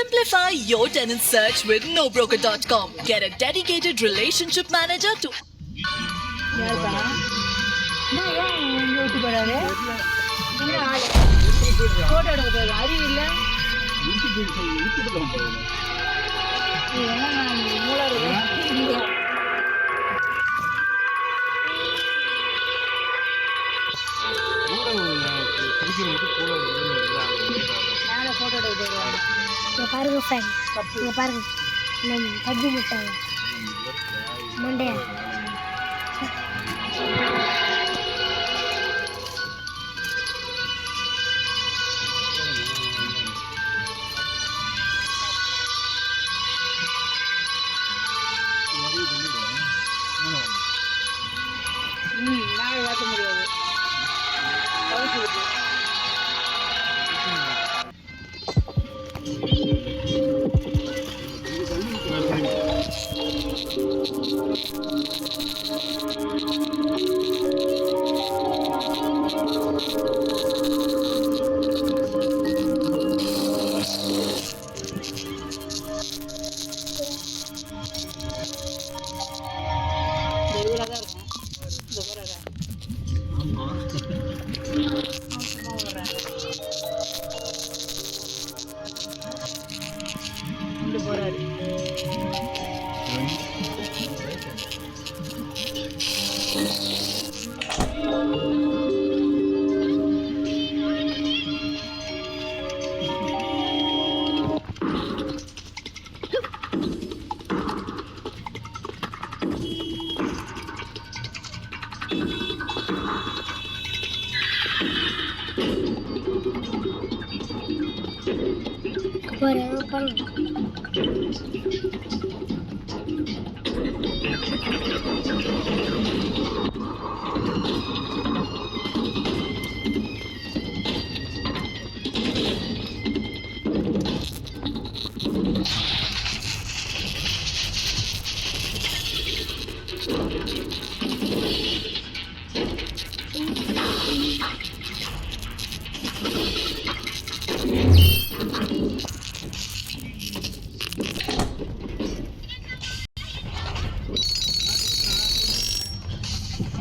Simplify your tenant search with nobroker.com. Get a dedicated relationship manager to பாருங்க fan இங்க பாருங்க நம்ம பஜ்ஜி மிட்டாய் மண்டையா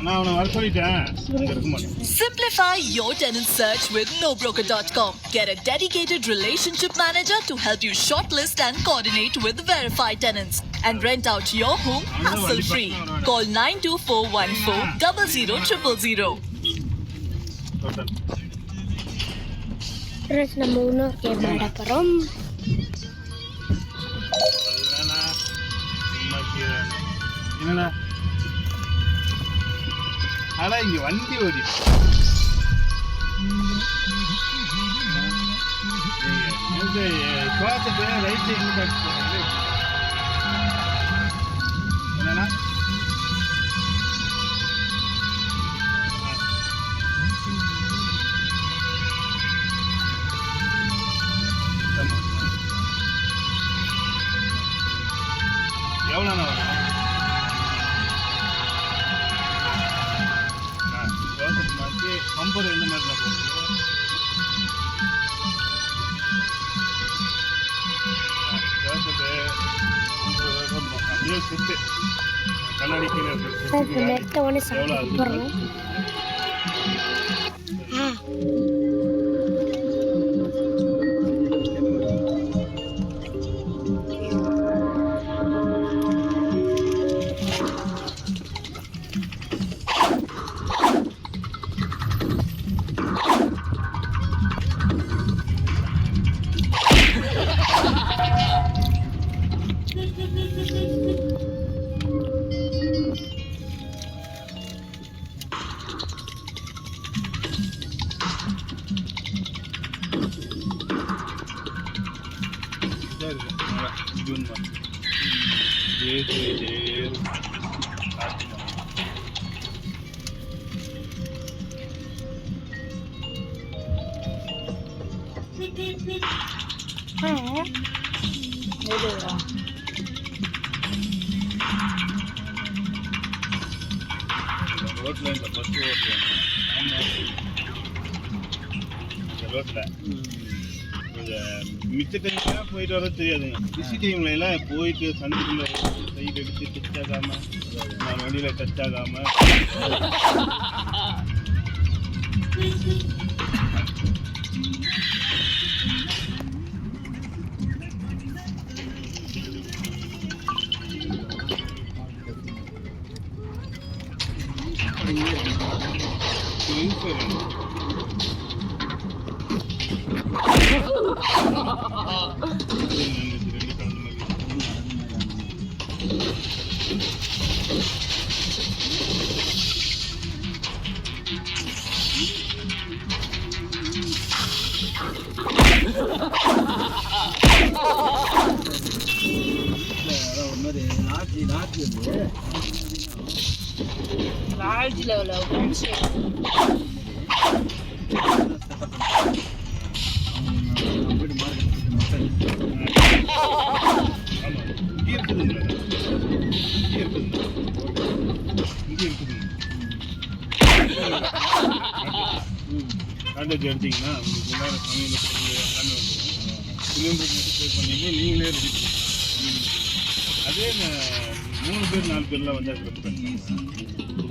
நான் ஏற்ற முடியாது Simplify your tenant search with nobroker.com. Get a dedicated relationship manager to help you shortlist and coordinate with verified tenants and rent out your home hassle-free. Call 92414 00000. Terus நம்ம இன்னொரு கேம் ஆட போறோம். என்னடா ஆனா இங்க வண்டி ஓடிட்டு சுவாசத்தை ரைட் சைடு என்னன்னா எவ்வளோ வரும் கம்பர் எந்த மாதிரி அப்படியே சுத்து கண்ணாடி கீழே எவ்வளோ ரோட்ல இந்த பஸ் ஓட்டுறாங்க ரோட்ல அது மிச்ச டைம்லாம் போயிட்டு வர தெரியாதுங்க. பிஸி டைம்ல எல்லாம் போயிட்டு சந்துக்குள்ள சைடு எடுத்து டச் ஆகாம நான் வண்டியில் டச் ஆகாம லார்ஜ் லெவலில் ஃப்ரெண்ட்ஸ் இங்கே இருக்குதுங்க காண்டேஜ் எடுத்தீங்கன்னா உங்களுக்கு உள்ளார சமையல் எல்லாமே வந்துடும். சிலிண்டர் மட்டும் பே பண்ணீங்க நீங்களே ரெடி அதே 3 பேர் 4 பேர்லாம் வந்து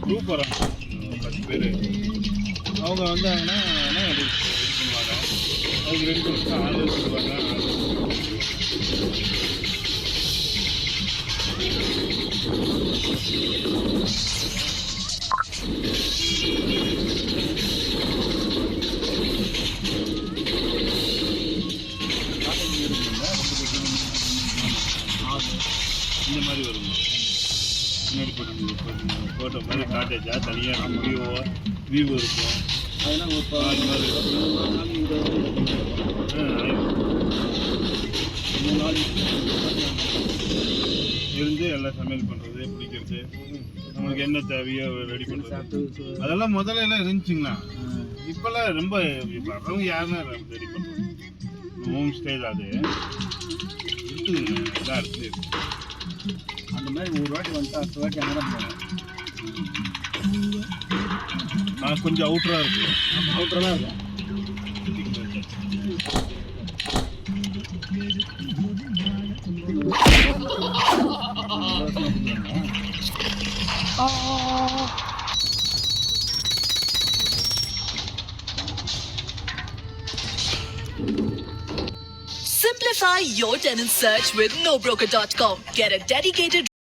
குரூப் வராங்க 10 பேர் அவங்க வந்தாங்கன்னா ரெடி பண்ணுவாங்க. அதுக்கு 2 நிமிஷம் ஆள் வச்சுருவாங்க. இந்த மாதிரி வருங்க. முன்னாடி ஃபோட்டோ மாதிரி காட்டேஜா தனியாக வியூ இருக்கும். அதெல்லாம் அது மாதிரி இருந்து எல்லாம் சமையல் பண்ணுறது பிடிக்கிறது நம்மளுக்கு என்ன தேவையோ ரெடி பண்ணுறது அதெல்லாம் முதல்ல எல்லாம் இருந்துச்சுங்கண்ணா. இப்போல்லாம் ரொம்ப வர்றவங்க யாருன்னா ரெடி பண்ணுறது ஹோம் ஸ்டேஜ் அது இருக்குதுங்க. எல்லாம் இருக்குது. அந்த மாதிரி ஒரு வாட்டி வந்துட்டு 10 வாட்டி அங்கே தான் போகணும். கொஞ்சம் அவுட்டராக இருக்கும். அவுட்டரெலாம் இருக்கும். Simplify your tenant search with nobroker.com. Get a dedicated